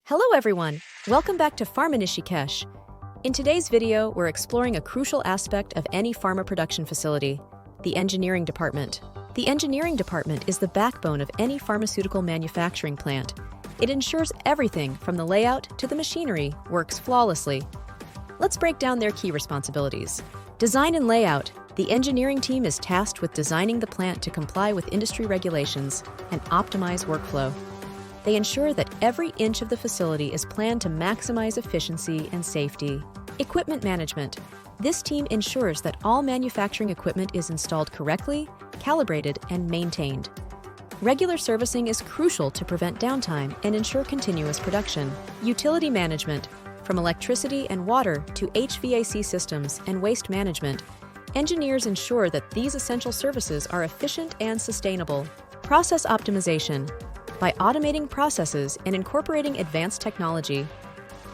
Hello everyone! Welcome back to PharmaNishikesh. In today's video, we're exploring a crucial aspect of any pharma production facility, the engineering department. The engineering department is the backbone of any pharmaceutical manufacturing plant. It ensures everything from the layout to the machinery works flawlessly. Let's break down their key responsibilities. Design and layout. The engineering team is tasked with designing the plant to comply with industry regulations and optimize workflow. They ensure that every inch of the facility is planned to maximize efficiency and safety. Equipment management. This team ensures that all manufacturing equipment is installed correctly, calibrated, and maintained. Regular servicing is crucial to prevent downtime and ensure continuous production. Utility management. From electricity and water to HVAC systems and waste management, engineers ensure that these essential services are efficient and sustainable. Process optimization. By automating processes and incorporating advanced technology,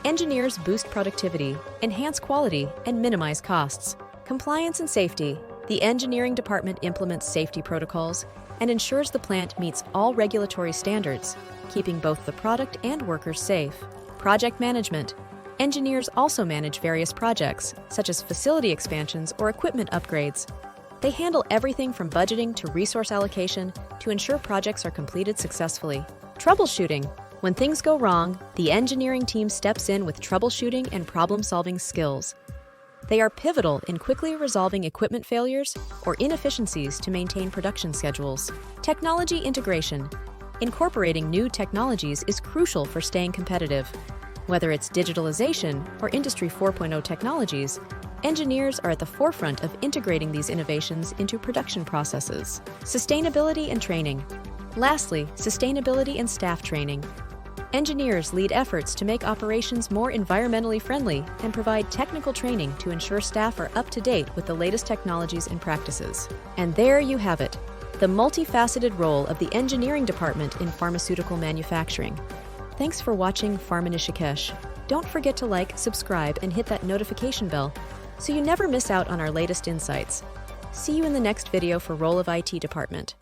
engineers boost productivity, enhance quality, and minimize costs. Compliance and safety. The engineering department implements safety protocols and ensures the plant meets all regulatory standards, keeping both the product and workers safe. Project management. Engineers also manage various projects, such as facility expansions or equipment upgrades. They handle everything from budgeting to resource allocation to ensure projects are completed successfully. Troubleshooting. When things go wrong, the engineering team steps in with troubleshooting and problem-solving skills. They are pivotal in quickly resolving equipment failures or inefficiencies to maintain production schedules. Technology integration. Incorporating new technologies is crucial for staying competitive. Whether it's digitalization or Industry 4.0 technologies, engineers are at the forefront of integrating these innovations into production processes. Sustainability and training. Lastly, sustainability and staff training. Engineers lead efforts to make operations more environmentally friendly and provide technical training to ensure staff are up to date with the latest technologies and practices. And there you have it, the multifaceted role of the engineering department in pharmaceutical manufacturing. Thanks for watching PharmaNishikesh. Don't forget to like, subscribe, and hit that notification bell so you never miss out on our latest insights. See you in the next video for Role of IT Department.